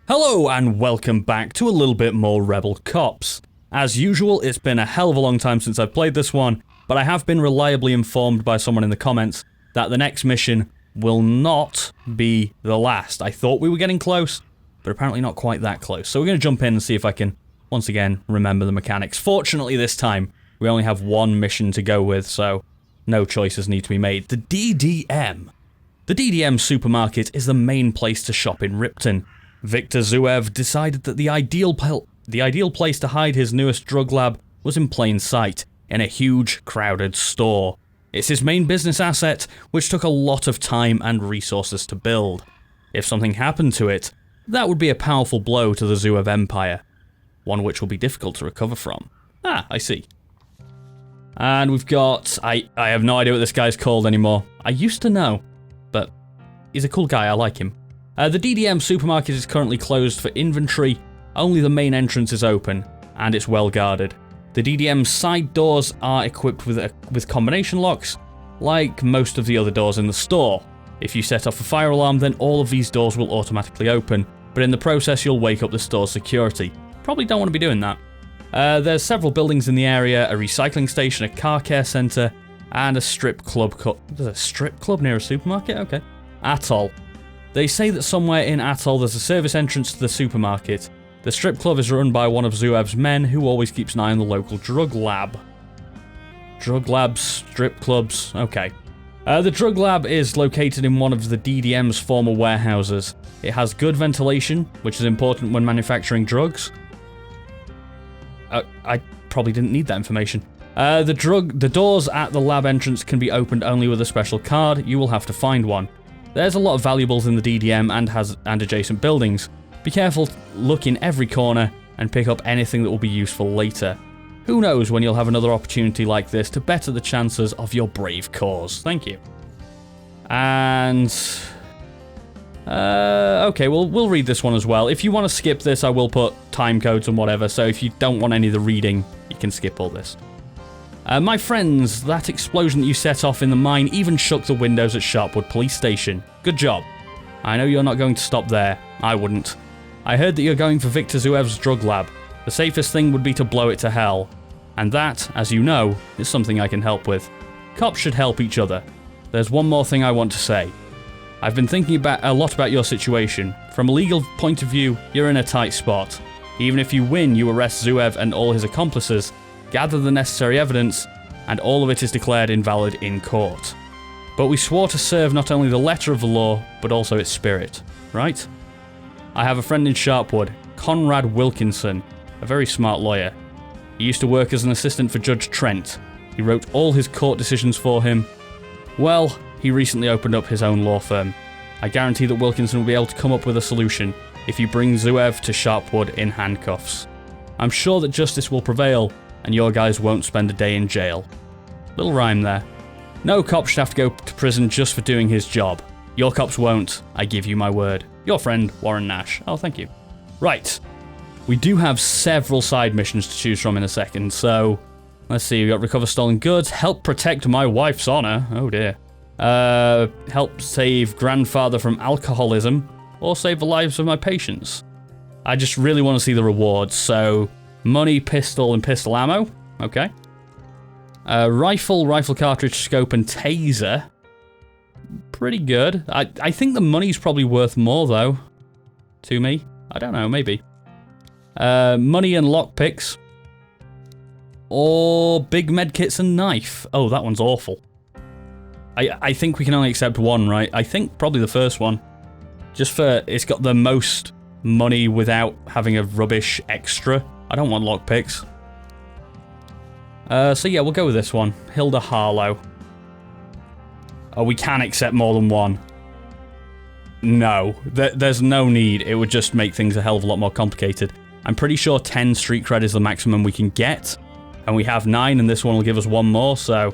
Hello and welcome back to a little bit more Rebel Cops. As usual, it's been a hell of a long time since I've played this one, but I have been reliably informed by someone in the comments that the next mission will not be the last. I thought we were getting close, but apparently not quite that close. So we're going to jump in and see if I can, once again, remember the mechanics. Fortunately this time, we only have one mission to go with, so no choices need to be made. The DDM. The DDM supermarket is the main place to shop in Ripton. Victor Zuev decided that the ideal place to hide his newest drug lab was in plain sight, in a huge, crowded store. It's his main business asset, which took a lot of time and resources to build. If something happened to it, that would be a powerful blow to the Zuev empire, one which will be difficult to recover from. Ah, I see. And we've got... I have no idea what this guy's called anymore. I used to know, but he's a cool guy, I like him. The DDM supermarket is currently closed for inventory, only the main entrance is open, and it's well guarded. The DDM side doors are equipped with combination locks, like most of the other doors in the store. If you set off a fire alarm, then all of these doors will automatically open, but in the process you'll wake up the store's security. Probably don't want to be doing that. There's several buildings in the area, a recycling station, a car care centre, and a strip club. There's a strip club near a supermarket? Okay. Atoll. They say that somewhere in Atoll there's a service entrance to the supermarket. The strip club is run by one of Zuev's men who always keeps an eye on the local drug lab. Drug labs, strip clubs, okay. The drug lab is located in one of the DDM's former warehouses. It has good ventilation, which is important when manufacturing drugs. I probably didn't need that information. The doors at the lab entrance can be opened only with a special card. You will have to find one. There's a lot of valuables in the DDM and adjacent buildings. Be careful, look in every corner, and pick up anything that will be useful later. Who knows when you'll have another opportunity like this to better the chances of your brave cause. Thank you. And... okay, we'll read this one as well. If you want to skip this, I will put time codes and whatever, so if you don't want any of the reading, you can skip all this. My friends, that explosion that you set off in the mine even shook the windows at Sharpwood Police Station. Good job. I know you're not going to stop there. I wouldn't. I heard that you're going for Victor Zuev's drug lab. The safest thing would be to blow it to hell. And that, as you know, is something I can help with. Cops should help each other. There's one more thing I want to say. I've been thinking a lot about your situation. From a legal point of view, you're in a tight spot. Even if you win, you arrest Zuev and all his accomplices, gather the necessary evidence, and all of it is declared invalid in court. But we swore to serve not only the letter of the law, but also its spirit, right? I have a friend in Sharpwood, Conrad Wilkinson, a very smart lawyer. He used to work as an assistant for Judge Trent. He wrote all his court decisions for him. Well, he recently opened up his own law firm. I guarantee that Wilkinson will be able to come up with a solution if you bring Zuev to Sharpwood in handcuffs. I'm sure that justice will prevail, and your guys won't spend a day in jail. Little rhyme there. No cop should have to go to prison just for doing his job. Your cops won't, I give you my word. Your friend, Warren Nash. Oh, thank you. Right. We do have several side missions to choose from in a second, so... Let's see, we got recover stolen goods, help protect my wife's honor. Oh dear. Help save grandfather from alcoholism, or save the lives of my patients. I just really want to see the rewards, so... Money, pistol, and pistol ammo. Okay. Rifle cartridge, scope, and taser. Pretty good. I think the money's probably worth more, though. To me. I don't know, maybe. Money and lockpicks. Or big medkits and knife. Oh, that one's awful. I think we can only accept one, right? I think probably the first one. Just for... It's got the most money without having a rubbish extra. I don't want lockpicks. So yeah, we'll go with this one. Hilda Harlow. Oh, we can accept more than one. No, there's no need. It would just make things a hell of a lot more complicated. I'm pretty sure 10 street cred is the maximum we can get. And we have 9, and this one will give us 1 more, so...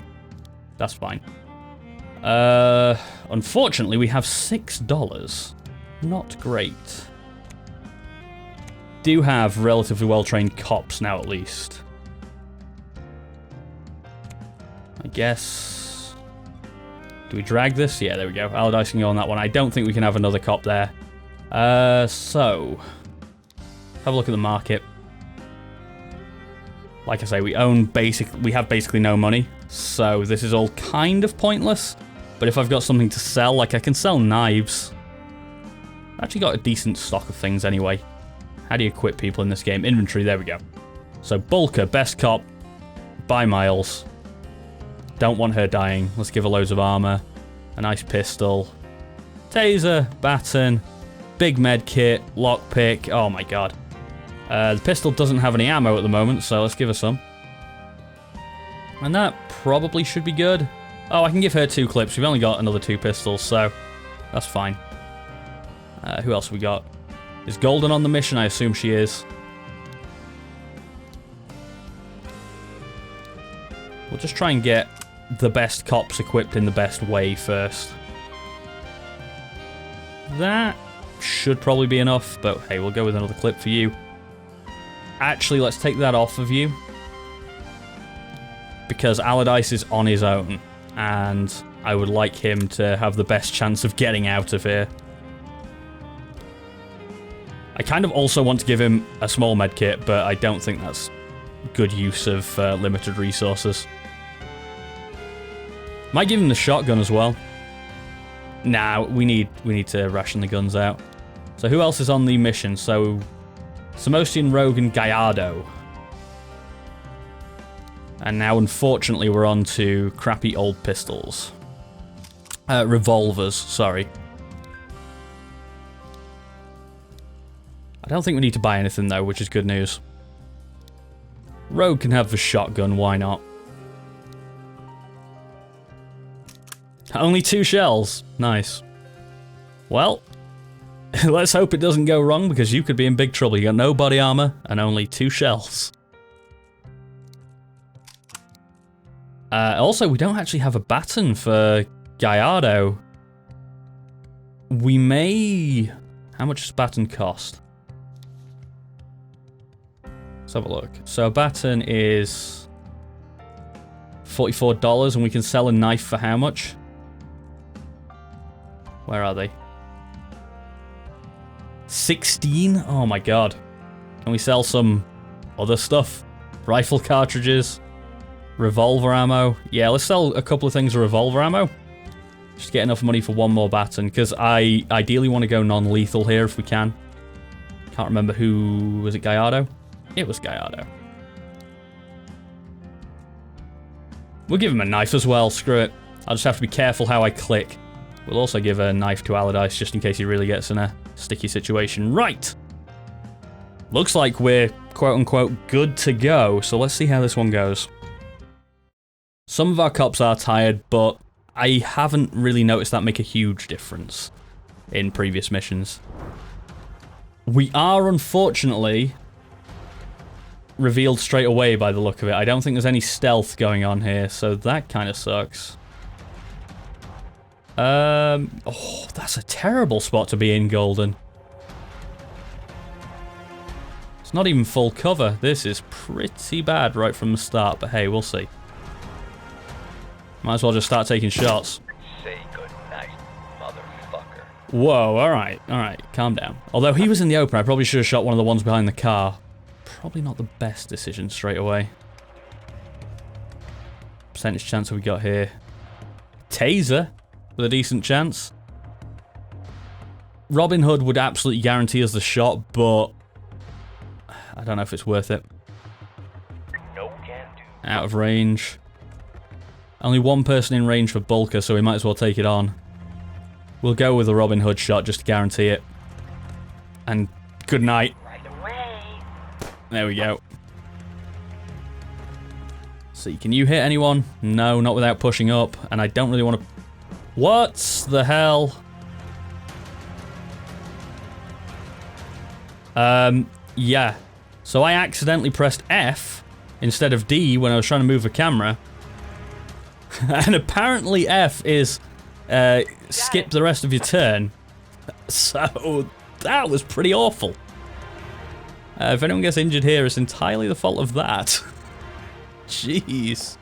That's fine. Unfortunately, we have $6. Not great. Do have relatively well-trained cops now, at least. I guess... Do we drag this? Yeah, there we go. Allardyce can go on that one. I don't think we can have another cop there. So... Have a look at the market. Like I say, we have basically no money, so this is all kind of pointless. But if I've got something to sell, like I can sell knives. I've actually got a decent stock of things anyway. How do you equip people in this game? Inventory, there we go. So Bulker, best cop, by miles. Don't want her dying. Let's give her loads of armor. A nice pistol. Taser, baton, big med kit, lockpick. Oh my god. The pistol doesn't have any ammo at the moment, so let's give her some. And that probably should be good. Oh, I can give her 2 clips. We've only got another 2 pistols, so that's fine. Who else have we got? Is Golden on the mission? I assume she is. We'll just try and get the best cops equipped in the best way first. That should probably be enough, but hey, we'll go with another clip for you. Actually, let's take that off of you. Because Allardyce is on his own, and I would like him to have the best chance of getting out of here. I kind of also want to give him a small med kit, but I don't think that's good use of limited resources. Might give him the shotgun as well. Nah, we need to ration the guns out. So who else is on the mission? So Samosian, Rogue, and Gallardo. And now, unfortunately, we're on to crappy old pistols. Revolvers, sorry. I don't think we need to buy anything, though, which is good news. Rogue can have the shotgun, why not? Only 2 shells. Nice. Well, let's hope it doesn't go wrong, because you could be in big trouble. You got no body armor and only 2 shells. Also, we don't actually have a baton for Gallardo. We may... How much does a baton cost? Let's have a look. So a baton is $44, and we can sell a knife for how much? Where are they? 16? Oh my god. Can we sell some other stuff? Rifle cartridges? Revolver ammo? Yeah, let's sell a couple of things of revolver ammo. Just get enough money for 1 more baton, because I ideally want to go non-lethal here if we can. Can't remember who... Was it Gallardo? It was Gallardo. We'll give him a knife as well, screw it. I'll just have to be careful how I click. We'll also give a knife to Allardyce just in case he really gets in a sticky situation. Right! Looks like we're quote-unquote good to go, so let's see how this one goes. Some of our cops are tired, but I haven't really noticed that make a huge difference in previous missions. We are, unfortunately, revealed straight away by the look of it. I don't think there's any stealth going on here, so that kind of sucks. Oh, that's a terrible spot to be in, Golden. It's not even full cover. This is pretty bad right from the start, but hey, we'll see. Might as well just start taking shots. Say goodnight, motherfucker. Whoa, alright, calm down. Although he was in the open, I probably should have shot one of the ones behind the car. Probably not the best decision straight away. Percentage chance have we got here? Taser, with a decent chance. Robin Hood would absolutely guarantee us the shot, but I don't know if it's worth it. No can do. Out of range. Only 1 person in range for Bulker, so we might as well take it on. We'll go with a Robin Hood shot just to guarantee it. And good night. Right away. There we go. See, can you hit anyone? No, not without pushing up. And I don't really want to... What the hell? Yeah. So I accidentally pressed F instead of D when I was trying to move the camera. And apparently F is skip the rest of your turn. So that was pretty awful. If anyone gets injured here, it's entirely the fault of that. Jeez.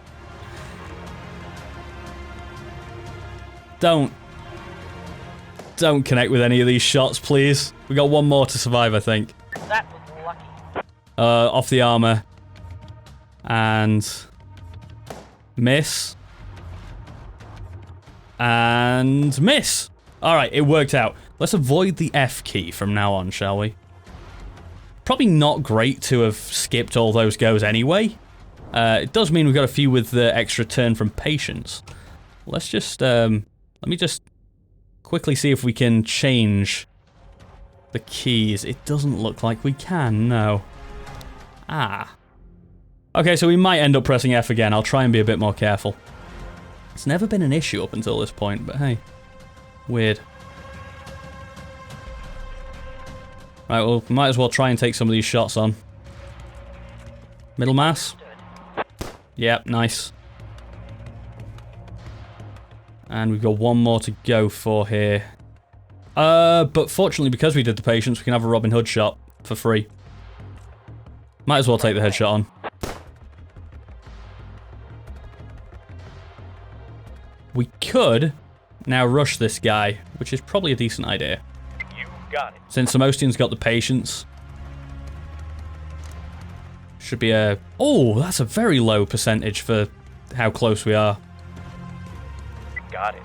Don't connect with any of these shots, please. We got 1 more to survive, I think. That was lucky. Off the armor. And... miss. And miss. Alright, it worked out. Let's avoid the F key from now on, shall we? Probably not great to have skipped all those goes anyway. It does mean we've got a few with the extra turn from patience. Let's just, let me just quickly see if we can change the keys. It doesn't look like we can, no. Ah. Okay, so we might end up pressing F again. I'll try and be a bit more careful. It's never been an issue up until this point, but hey. Weird. Right, well, we might as well try and take some of these shots on. Middle mass. Yep, nice. And we've got one more to go for here. But fortunately, because we did the patience, we can have a Robin Hood shot for free. Might as well take the headshot on. We could now rush this guy, which is probably a decent idea. You got it. Since Samostian's got the patience. Should be a... oh, that's a very low percentage for how close we are. Got it.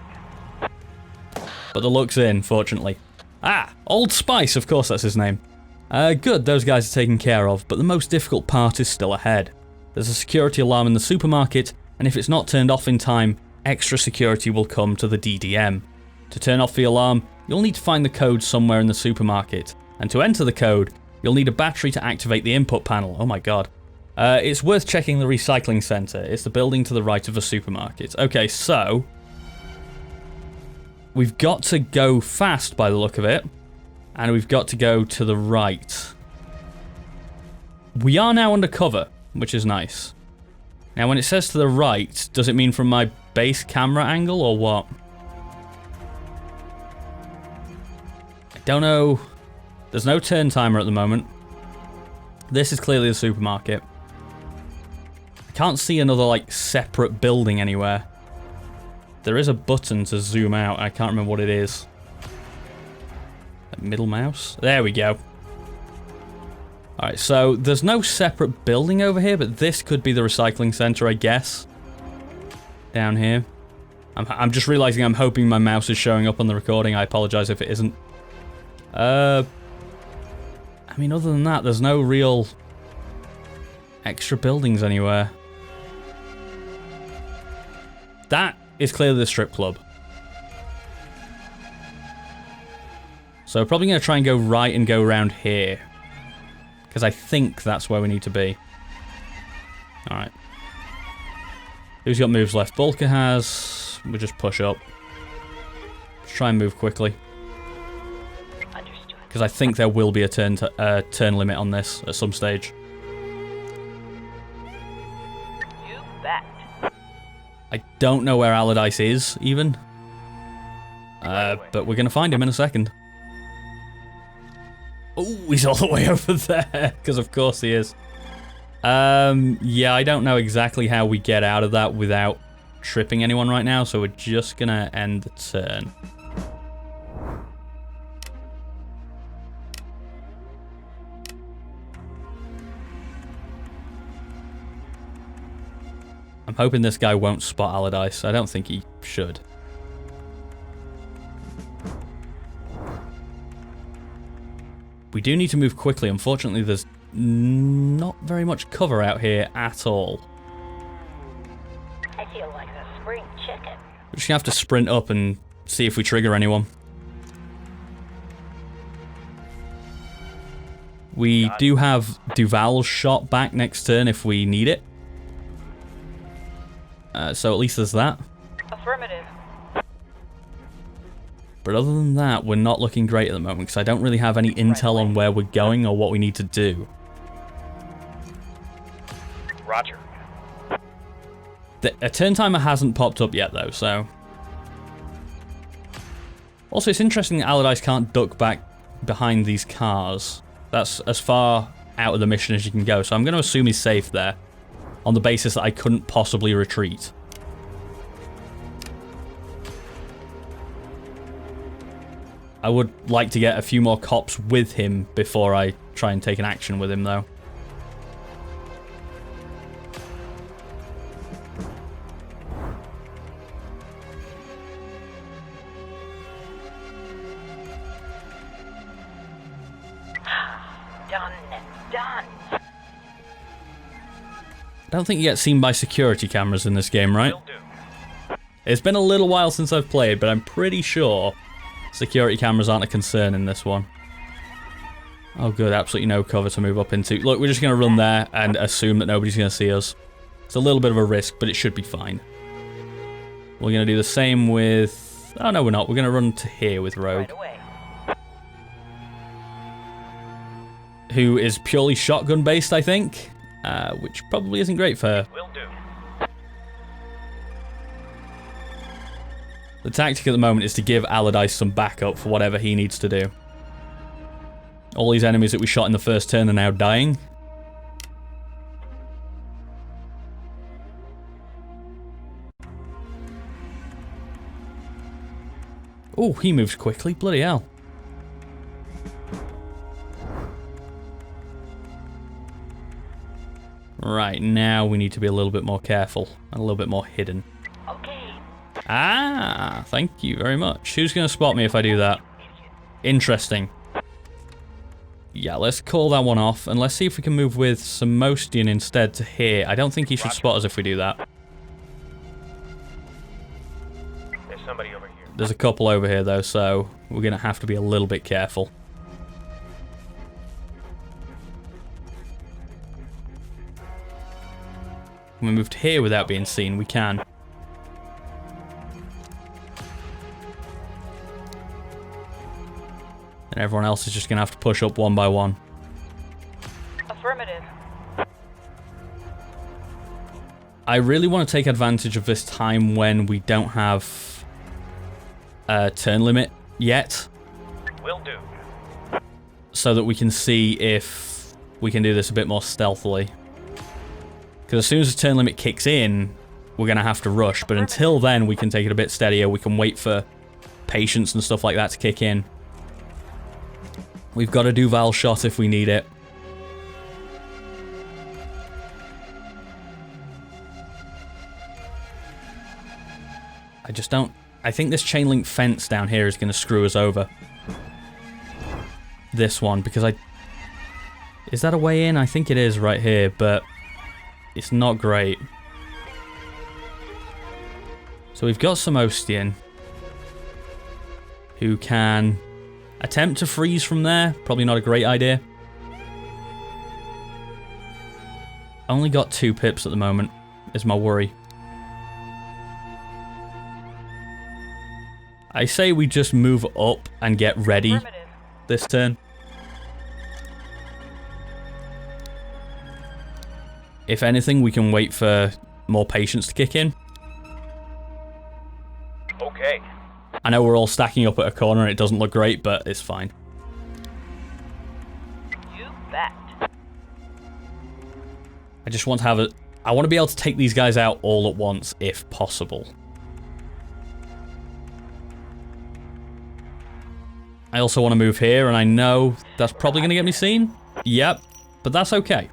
But the luck's in, fortunately. Ah, Old Spice, of course that's his name. Good, those guys are taken care of, but the most difficult part is still ahead. There's a security alarm in the supermarket, and if it's not turned off in time, extra security will come to the DDM. To turn off the alarm, you'll need to find the code somewhere in the supermarket, and to enter the code, you'll need a battery to activate the input panel. Oh my god. It's worth checking the recycling center. It's the building to the right of the supermarket. Okay, so... we've got to go fast by the look of it, and we've got to go to the right. We are now under cover, which is nice. Now, when it says to the right, does it mean from my base camera angle, or what? I don't know. There's no turn timer at the moment. This is clearly the supermarket. I can't see another, like, separate building anywhere. There is a button to zoom out. I can't remember what it is. Middle mouse? There we go. Alright, so there's no separate building over here, but this could be the recycling center, I guess. Down here. I'm just realizing I'm hoping my mouse is showing up on the recording. I apologize if it isn't. I mean, other than that, there's no real extra buildings anywhere. That is clearly the strip club. So we're probably going to try and go right and go around here. Because I think that's where we need to be. Alright. Who's got moves left? Bulka has. We'll just push up. Let's try and move quickly. Because I think there will be a turn limit on this at some stage. You bet. I don't know where Allardyce is, even. But we're going to find him in a second. Oh, he's all the way over there. Because of course he is. Yeah, I don't know exactly how we get out of that without tripping anyone right now. So we're just going to end the turn. I'm hoping this guy won't spot Allardyce. I don't think he should. We do need to move quickly. Unfortunately, there's not very much cover out here at all. I feel like a spring chicken. We're just gonna have to sprint up and see if we trigger anyone. We do have Duval's shot back next turn if we need it. So at least there's that. Affirmative. But other than that, we're not looking great at the moment because I don't really have any intel on where we're going or what we need to do. Roger. A turn timer hasn't popped up yet though, so... Also, it's interesting that Allardyce can't duck back behind these cars. That's as far out of the mission as you can go, so I'm going to assume he's safe there. On the basis that I couldn't possibly retreat. I would like to get a few more cops with him before I try and take an action with him, though. done and done. I don't think you get seen by security cameras in this game, right? Will do. It's been a little while since I've played, but I'm pretty sure security cameras aren't a concern in this one. Oh good, absolutely no cover to move up into. Look, we're just going to run there and assume that nobody's going to see us. It's a little bit of a risk, but it should be fine. We're going to do the same with... Oh no, we're not. We're going to run to here with Rogue. Right away. Who is purely shotgun based, I think. Which probably isn't great for her. Will do. The tactic at the moment is to give Allardyce some backup for whatever he needs to do. All these enemies that we shot in the first turn are now dying. Oh, he moves quickly. Bloody hell. Right, now we need to be a little bit more careful and a little bit more hidden. Okay. Ah, thank you very much. Who's going to spot me if I do that? Interesting. Yeah, let's call that one off, and let's see if we can move with Samostian instead to here. I don't think he should spot us if we do that. There's somebody over here. There's a couple over here, though, so we're going to have to be a little bit careful. When we moved here without being seen, we can. And everyone else is just going to have to push up one by one. Affirmative. I really want to take advantage of this time when we don't have a turn limit yet. Will do. So that we can see if we can do this a bit more stealthily. Because as soon as the turn limit kicks in, we're going to have to rush. But until then, we can take it a bit steadier. We can wait for patience and stuff like that to kick in. We've got a Duval shot if we need it. I just don't... I think this chain link fence down here is going to screw us over. This one, because I... Is that a way in? I think it is right here, but it's not great. So we've got Samostian, who can attempt to freeze from there. Probably not a great idea. Only got 2 pips at the moment, is my worry. I say we just move up and get ready this turn. If anything, we can wait for more patience to kick in. Okay. I know we're all stacking up at a corner and it doesn't look great, but it's fine. You bet. I just want to have a... I want to be able to take these guys out all at once, if possible. I also want to move here, and I know that's probably going to get me seen. Yep, but that's okay.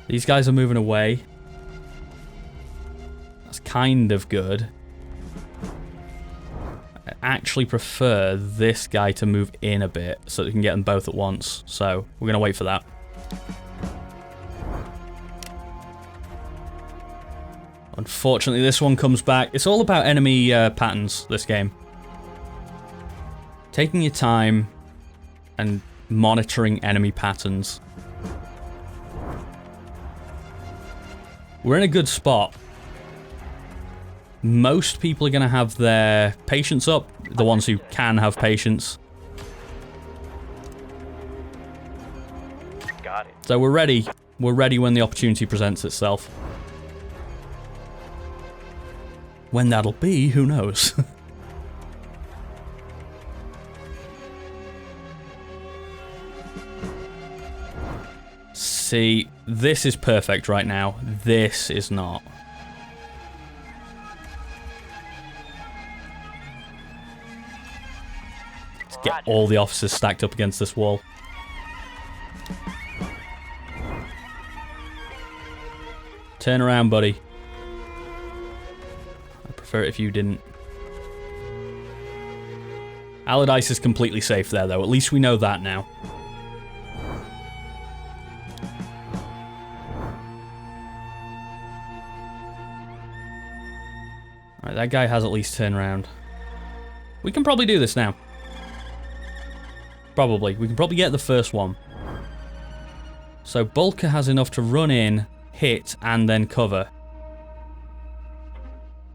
These guys are moving away. That's kind of good. I actually prefer this guy to move in a bit so that we can get them both at once. So we're going to wait for that. Unfortunately, this one comes back. It's all about enemy patterns, this game. Taking your time and monitoring enemy patterns. We're in a good spot. Most people are going to have their patience up. The ones who can have patience. Got it. So we're ready. We're ready when the opportunity presents itself. When that'll be, who knows? See, this is perfect right now. This is not. Let's get all the officers stacked up against this wall. Turn around, buddy. prefer it if you didn't. Allardyce is completely safe there, though. At least we know that now. Alright, that guy has at least turned around. We can probably do this now. Probably. We can probably get the first one. So Bulker has enough to run in, hit, and then cover.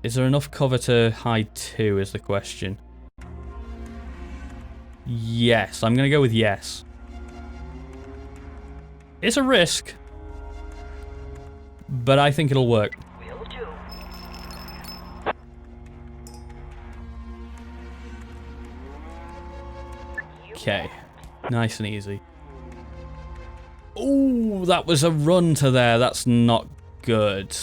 Is there enough cover to hide too, is the question. Yes, I'm going to go with yes. It's a risk, but I think it'll work. Will do. Okay, nice and easy. Ooh, that was a run to there. That's not good.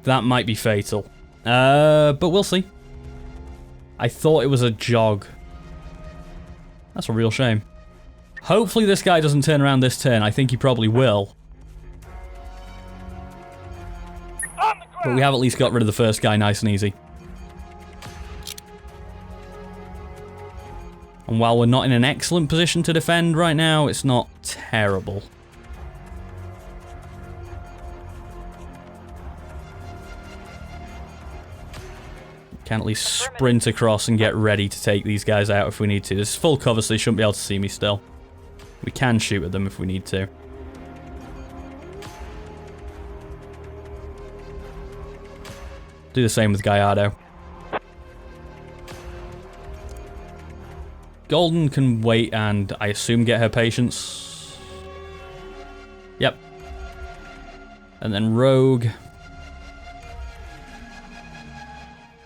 That might be fatal. But we'll see. I thought it was a jog. That's a real shame. Hopefully this guy doesn't turn around this turn. I think he probably will. But we have at least got rid of the first guy nice and easy. And while we're not in an excellent position to defend right now, it's not terrible. Can at least sprint across and get ready to take these guys out if we need to. This is full cover, so they shouldn't be able to see me still. We can shoot at them if we need to. Do the same with Gallardo. Golden can wait and, I assume, get her patience. Yep. And then Rogue.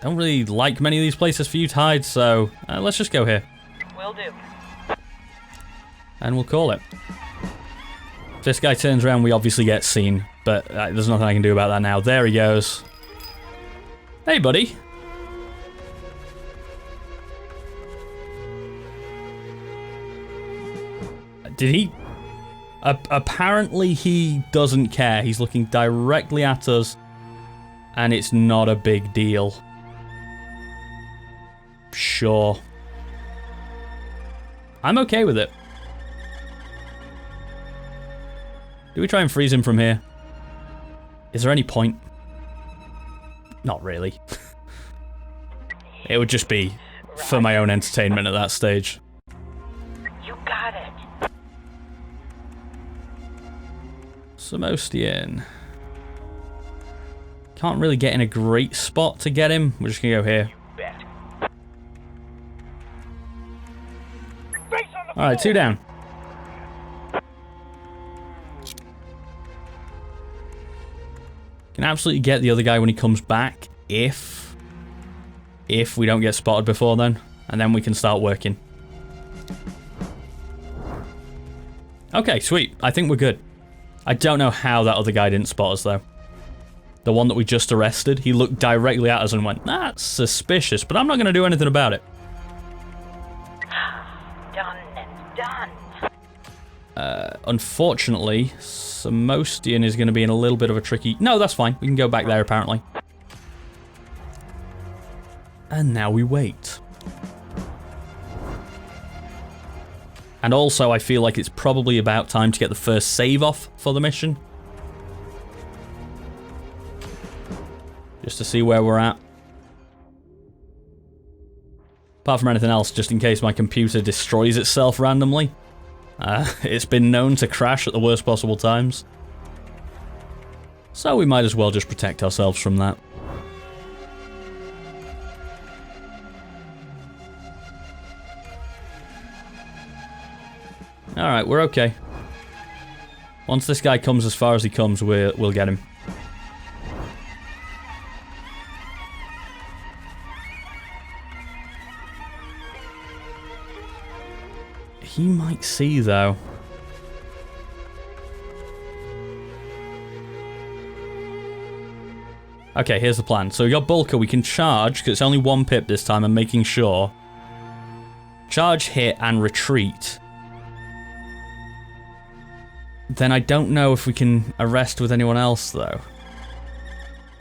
Don't really like many of these places for you to hide, so let's just go here. Will do. And we'll call it. If this guy turns around, we obviously get seen, but there's nothing I can do about that now. There he goes. Hey, buddy. Did he? Apparently he doesn't care. He's looking directly at us, and it's not a big deal. Sure. I'm okay with it. Do we try and freeze him from here? Is there any point? Not really. It would just be for my own entertainment at that stage. You got it. Samostian. Can't really get in a great spot to get him. We're just gonna go here. Alright, 2 down. Can absolutely get the other guy when he comes back, if we don't get spotted before then. And then we can start working. Okay, sweet. I think we're good. I don't know how that other guy didn't spot us, though. The one that we just arrested, he looked directly at us and went, that's suspicious, but I'm not going to do anything about it. Done and done. Unfortunately, Samostian is going to be in a little bit of a tricky... No, that's fine. We can go back there, apparently. And now we wait. And also, I feel like it's probably about time to get the first save off for the mission. Just to see where we're at. Apart from anything else, just in case my computer destroys itself randomly. It's been known to crash at the worst possible times. So we might as well just protect ourselves from that. Alright, we're okay. Once this guy comes as far as he comes, we'll get him. He might see, though. Okay, here's the plan. So we got Bulker, we can charge, because it's only 1 pip this time, I'm making sure. Charge, hit, and retreat. then I don't know if we can arrest with anyone else, though.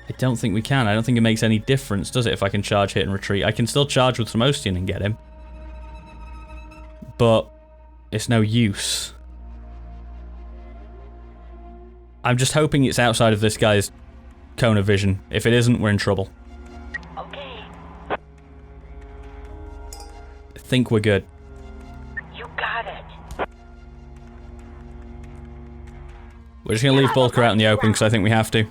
I don't think we can. I don't think it makes any difference, does it, if I can charge, hit, and retreat? I can still charge with some Ostian and get him. But it's no use. I'm just hoping it's outside of this guy's cone of vision. If it isn't, we're in trouble. Okay. I think we're good. You got it. We're just going to leave Bulker out in the open because I think we have to.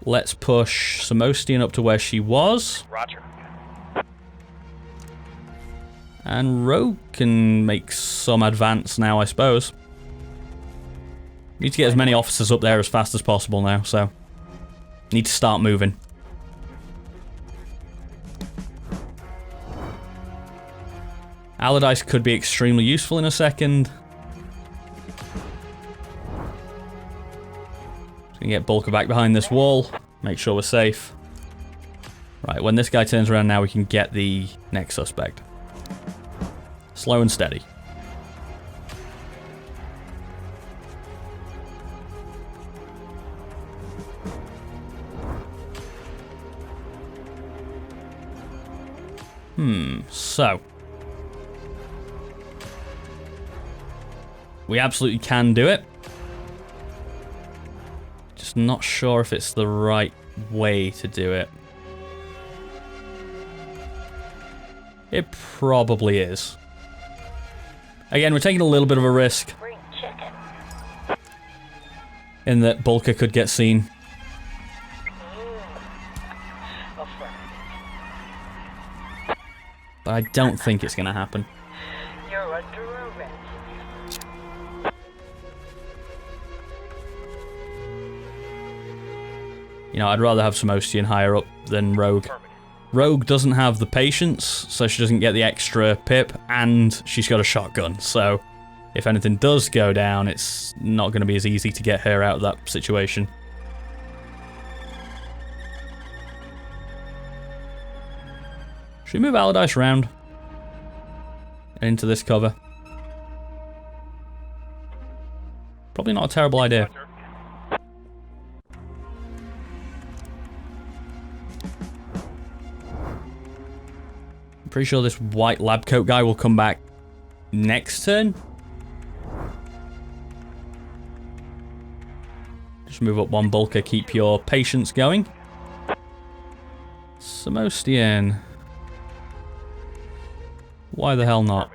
Let's push Samostian up to where she was. Roger. And Rogue can make some advance now, I suppose. Need to get as many officers up there as fast as possible now, so... Need to start moving. Allardyce could be extremely useful in a second. Just gonna get Bulker back behind this wall. Make sure we're safe. Right, when this guy turns around now, we can get the next suspect. Slow and steady. So. We absolutely can do it. Just not sure if it's the right way to do it. It probably is. Again, we're taking a little bit of a risk. Bring chicken. In that Bulker could get seen. Affirmative. But I don't think it's going to happen. You're under arrest. You know, I'd rather have Samostian higher up than Rogue. Rogue doesn't have the patience, so she doesn't get the extra pip, and she's got a shotgun, so if anything does go down, it's not going to be as easy to get her out of that situation. Should we move Allardyce around? Into this cover? Probably not a terrible idea. Pretty sure this white lab coat guy will come back next turn. Just move up one Bulker, keep your patience going. Samostian. Why the hell not?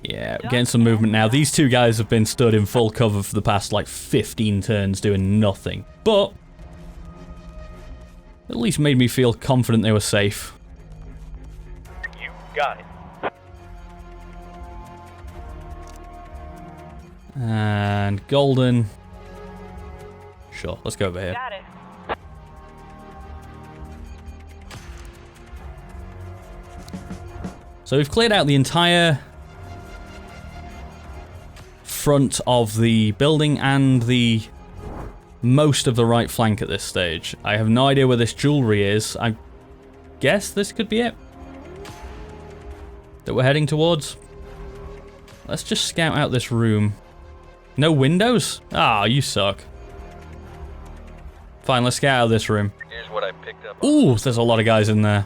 Yeah, we're getting some movement now. These two guys have been stood in full cover for the past like 15 turns doing nothing. But at least made me feel confident they were safe. You got it. And Golden. Sure, let's go over here. Got it. So we've cleared out the entire front of the building and the most of the right flank at this stage. I have no idea where this jewelry is. I guess this could be it that we're heading towards. Let's just scout out this room. No windows? Ah, you suck. Fine, let's scout out this room. Here's what I picked up. Ooh, there's a lot of guys in there.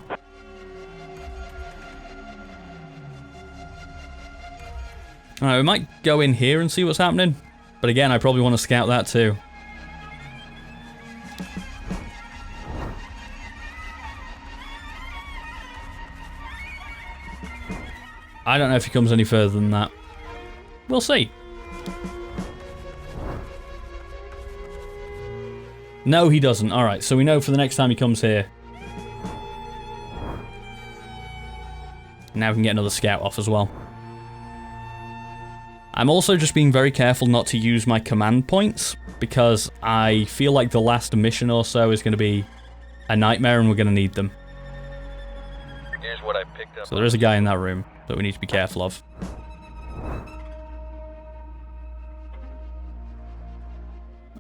Alright, we might go in here and see what's happening. But again, I probably want to scout that too. I don't know if he comes any further than that. We'll see. No, he doesn't. Alright, so we know for the next time he comes here. Now we can get another scout off as well. I'm also just being very careful not to use my command points, because I feel like the last mission or so is going to be a nightmare and we're going to need them. Here's what I picked up. So there is a guy in that room that we need to be careful of.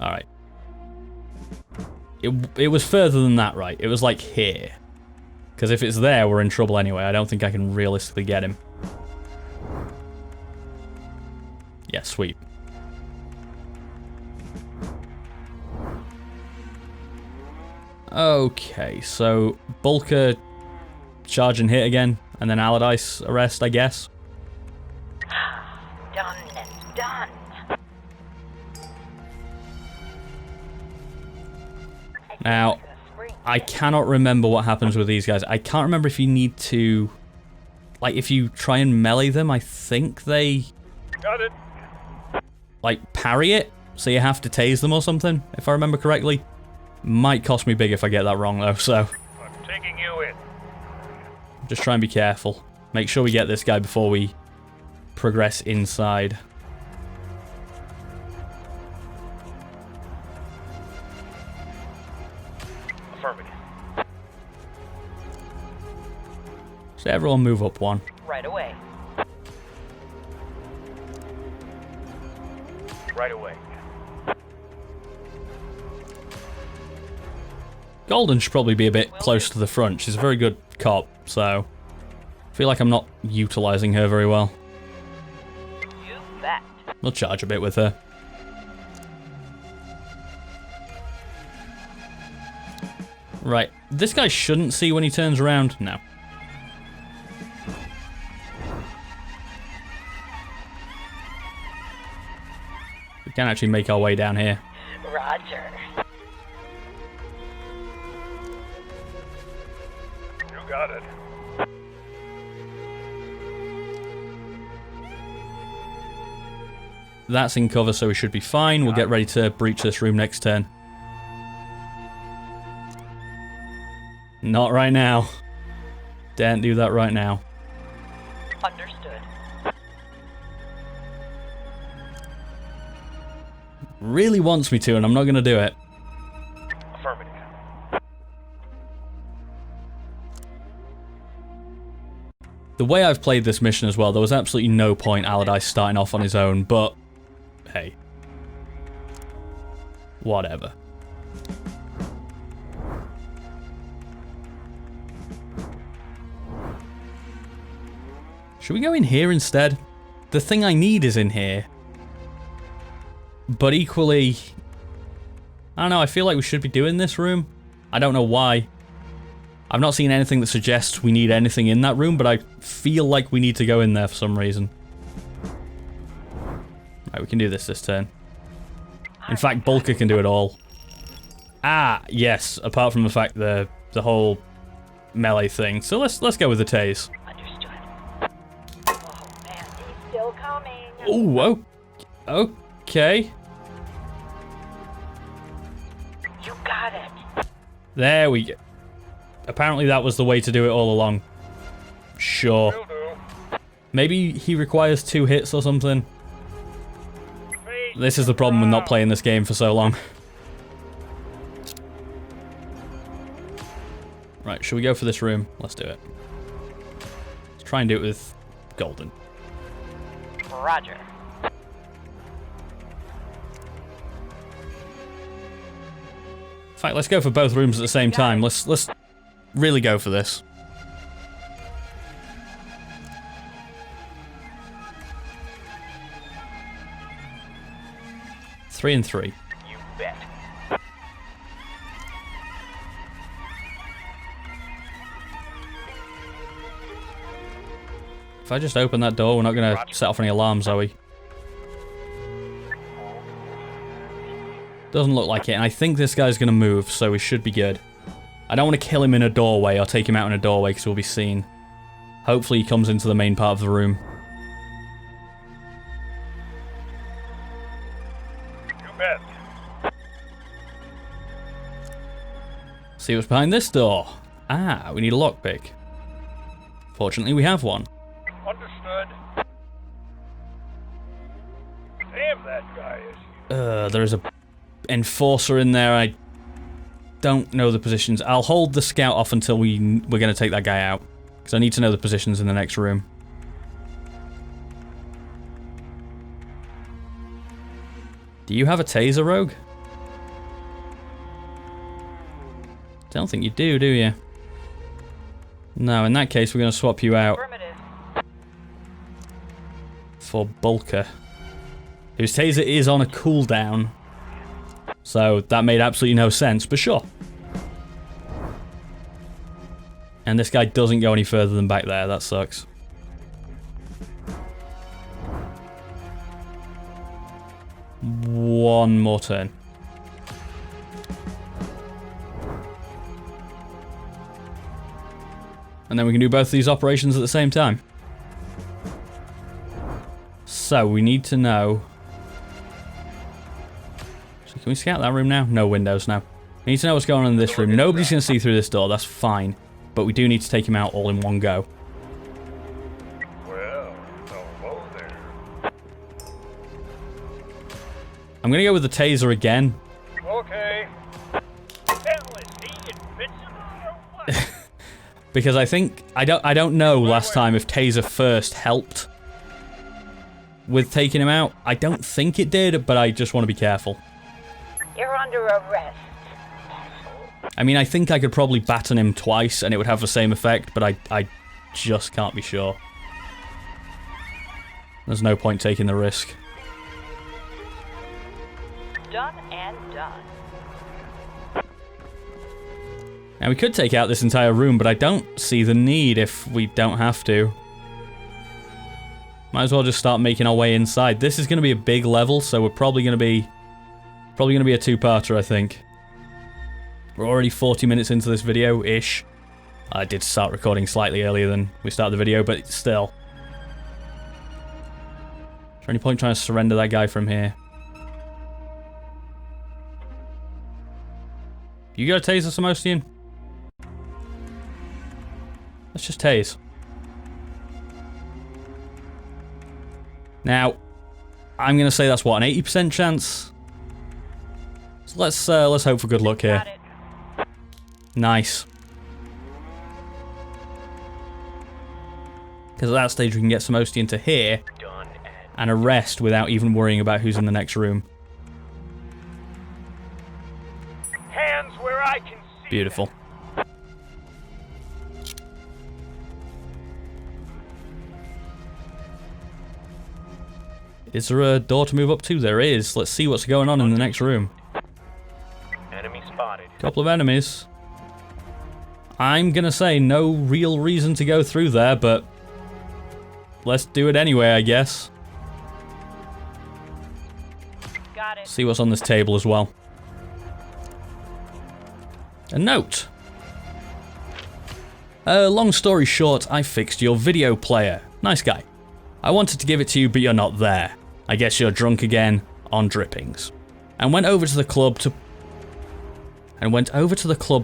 Alright. It was further than that, right? It was like here. Because if it's there, we're in trouble anyway. I don't think I can realistically get him. Yeah, sweet. Okay, so Bulker charge and hit again, and then Allardyce arrest, I guess. Done and done. Now, I cannot remember what happens with these guys. I can't remember if you need to... Like, if you try and melee them, I think they... Got it. Like, parry it, so you have to tase them or something, if I remember correctly. Might cost me big if I get that wrong, though, so... I'm taking you in. Just try and be careful. Make sure we get this guy before we progress inside. Affirmative. So everyone move up one. Right away. Right away. Golden should probably be a bit close to the front. She's a very good cop, so... I feel like I'm not utilising her very well. You bet. We'll charge a bit with her. Right, this guy shouldn't see when he turns around. No. We can actually make our way down here. Roger. You got it. That's in cover, so we should be fine. We'll get ready to breach this room next turn. Not right now. Daren't do that right now. Understood. Really wants me to, and I'm not going to do it. Affirmative. The way I've played this mission as well, there was absolutely no point Allardyce starting off on his own, but hey. Whatever. Should we go in here instead? The thing I need is in here. But equally... I don't know, I feel like we should be doing this room. I don't know why. I've not seen anything that suggests we need anything in that room, but I feel like we need to go in there for some reason. Right, we can do this turn. In fact, Bulker can do it all. Ah, yes, apart from the fact the whole melee thing. So let's go with the tase. Understood. Oh man, he's still coming. Ooh, okay. You got it. There we go. Apparently that was the way to do it all along. Sure. Will do. Maybe he requires 2 hits or something. This is the problem with not playing this game for so long. Right, should we go for this room? Let's do it. Let's try and do it with Golden. Roger. In fact, let's go for both rooms at the same time. Let's really go for this. Three and 3. You bet. If I just open that door, we're not going to set off any alarms, are we? Doesn't look like it, and I think this guy's going to move, so we should be good. I don't want to kill him in a doorway or take him out in a doorway because we'll be seen. Hopefully he comes into the main part of the room. You bet. See what's behind this door. Ah, we need a lockpick. Fortunately, we have one. Understood. Damn, that guy is... There is a enforcer in there. I don't know the positions. I'll hold the scout off until we're going to take that guy out. Because I need to know the positions in the next room. Do you have a taser, Rogue? Don't think you do you? No, in that case, we're going to swap you out Affirmative. for Bulker, whose taser is on a cooldown. So that made absolutely no sense, but sure. And this guy doesn't go any further than back there. That sucks. One more turn. And then we can do both of these operations at the same time. So we need to know... So can we scout that room now? No windows now. We need to know what's going on in this room. Nobody's going to see through this door, that's fine. But we do need to take him out all in one go. Well, hello there. I'm going to go with the taser again. Okay. Hell, is he invincible or what? Because I think... I don't know last time if taser first helped with taking him out. I don't think it did, but I just want to be careful. You're under arrest. I mean, I think I could probably baton him twice and it would have the same effect, but I just can't be sure. There's no point taking the risk. Done and done. Now, we could take out this entire room, but I don't see the need if we don't have to. Might as well just start making our way inside. This is going to be a big level, so we're probably going to be a two-parter, I think. We're already 40 minutes into this video-ish. I did start recording slightly earlier than we started the video, but still. Is there any point trying to surrender that guy from here? You got a taser, Samostian? Let's just tase. Now, I'm gonna say that's what, an 80% chance? So let's hope for good luck here. Got it. Nice. Because at that stage we can get Samostian to here and arrest without even worrying about who's in the next room. Hands where I can see. Beautiful. Is there a door to move up to? There is. Let's see what's going on in the next room. Enemy spotted. Couple of enemies. I'm gonna say no real reason to go through there, but let's do it anyway, I guess. Got it. See what's on this table as well. A note. Long story short, I fixed your video player. Nice guy. I wanted to give it to you, but you're not there. I guess you're drunk again on drippings. And went over to the club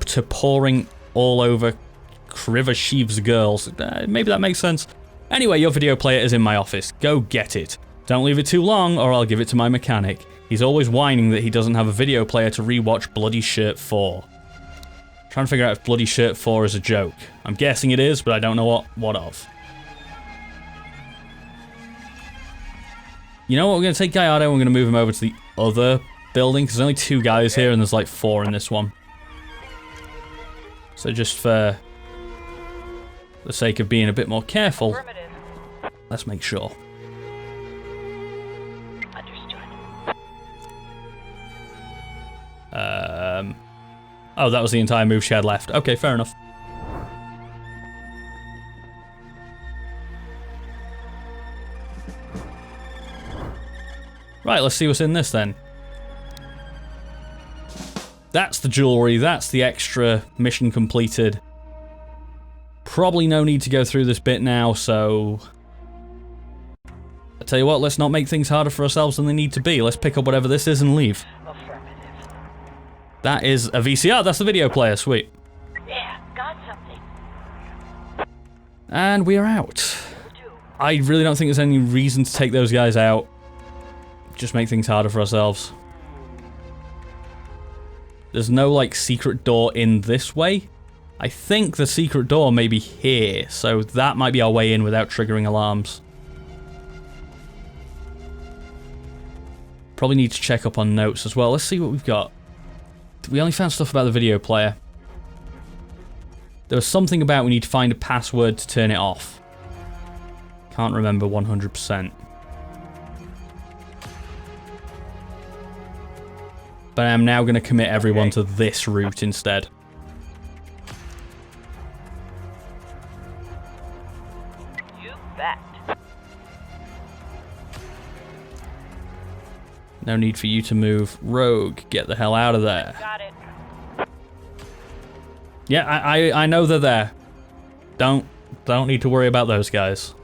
to pouring all over Krivashiv's girls. Maybe that makes sense. Anyway, your video player is in my office. Go get it. Don't leave it too long or I'll give it to my mechanic. He's always whining that he doesn't have a video player to rewatch Bloody Shirt 4. Trying to figure out if Bloody Shirt 4 is a joke. I'm guessing it is, but I don't know what of. You know what, we're going to take Gallardo and we're going to move him over to the other building, because there's only 2 guys here and there's like 4 in this one. So just for the sake of being a bit more careful, Affirmative. let's make sure. Understood. Oh, that was the entire move she had left. Okay, fair enough. Right, let's see what's in this then. That's the jewelry, that's the extra mission completed. Probably no need to go through this bit now, so... I tell you what, let's not make things harder for ourselves than they need to be. Let's pick up whatever this is and leave. Affirmative. That is a VCR, that's the video player, sweet. Yeah, got something. And we are out. Do. I really don't think there's any reason to take those guys out. Just make things harder for ourselves. There's no, like, secret door in this way. I think the secret door may be here, so that might be our way in without triggering alarms. Probably need to check up on notes as well. Let's see what we've got. We only found stuff about the video player. There was something about we need to find a password to turn it off. Can't remember 100%. But I'm now going to commit everyone to this route instead. You bet. No need for you to move. Rogue, get the hell out of there. Got it. Yeah, I know they're there. Don't need to worry about those guys.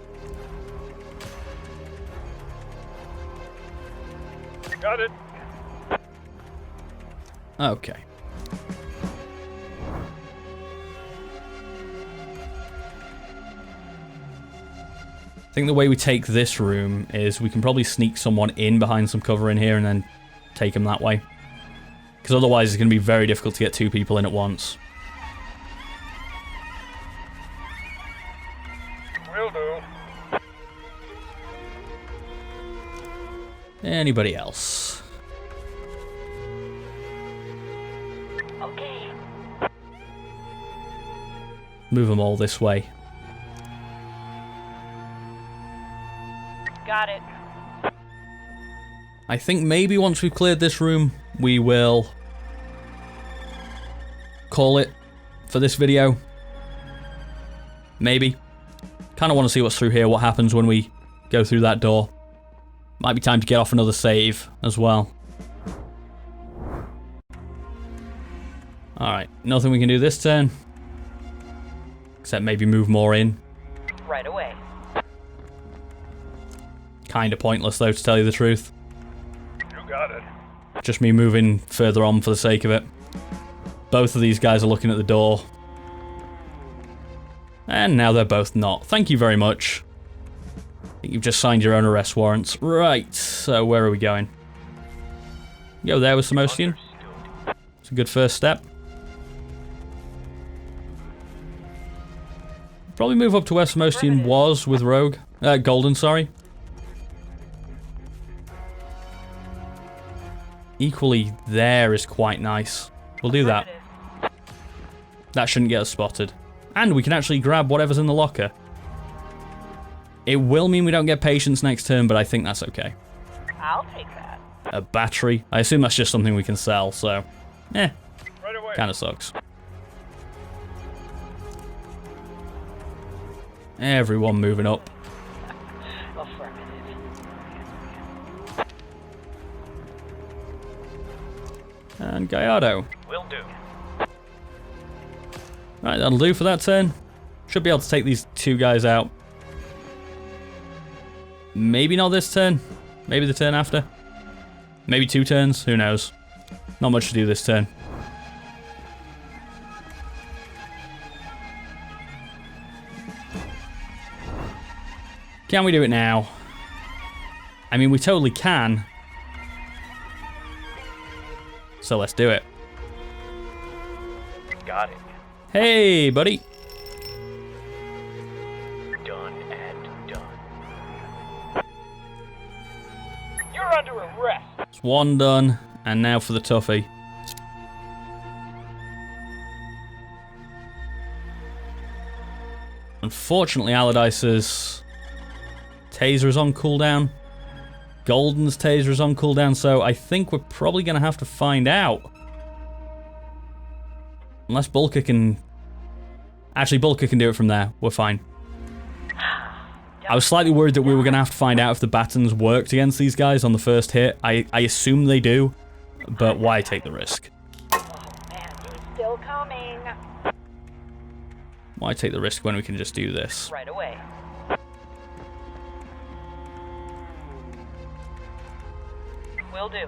Got it. Okay. I think the way we take this room is we can probably sneak someone in behind some cover in here and then take them that way. Because otherwise it's going to be very difficult to get two people in at once. Will do. Anybody else? Okay. Move them all this way. Got it. I think maybe once we've cleared this room, we will call it for this video. Maybe. Kind of want to see what's through here, what happens when we go through that door. Might be time to get off another save as well. Alright, nothing we can do this turn. Except maybe move more in. Right away. Kinda pointless though, to tell you the truth. You got it. Just me moving further on for the sake of it. Both of these guys are looking at the door. And now they're both not. Thank you very much. I think you've just signed your own arrest warrants. Right, so where are we going? Go there with Samosian. It's a good first step. Probably move up to where Samosian was with Rogue. Golden, sorry. Equally, there is quite nice. We'll do that. That shouldn't get us spotted. And we can actually grab whatever's in the locker. It will mean we don't get patience next turn, but I think that's okay. I'll take that. A battery. I assume that's just something we can sell, so... Right away. Kinda sucks. Everyone moving up. Affirmative. And Gallardo. Will do. Right, that'll do for that turn. Should be able to take these two guys out. Maybe not this turn. Maybe the turn after. Maybe 2 turns. Who knows? Not much to do this turn. Can we do it now? I mean, we totally can. So let's do it. Got it. Hey, buddy. Done and done. You're under arrest. It's one done, and now for the toughie. Unfortunately, Allardyce's taser is on cooldown. Golden's taser is on cooldown, so I think we're probably going to have to find out. Unless Bulker can... Actually, Bulker can do it from there. We're fine. I was slightly worried that we were going to have to find out if the batons worked against these guys on the first hit. I assume they do, but why take the risk? Oh man, he's still coming. Why take the risk when we can just do this? Right away. Will do.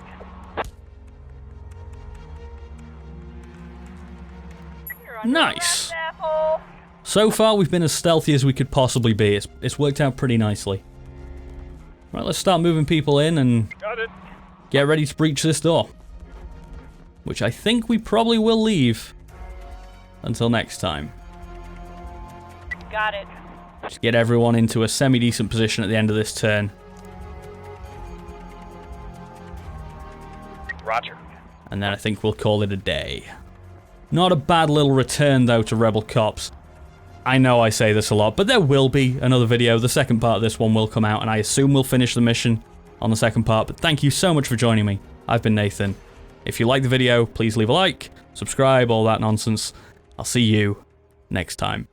You're under Nice. arrest, asshole. So far, we've been as stealthy as we could possibly be. It's worked out pretty nicely. Right, let's start moving people in and Got it. get ready to breach this door. Which I think we probably will leave until next time. Got it. Just get everyone into a semi-decent position at the end of this turn. Roger. And then I think we'll call it a day. Not a bad little return, though, to Rebel Cops. I know I say this a lot, but there will be another video. The second part of this one will come out, and I assume we'll finish the mission on the second part. But thank you so much for joining me. I've been Nathan. If you like the video, please leave a like, subscribe, all that nonsense. I'll see you next time.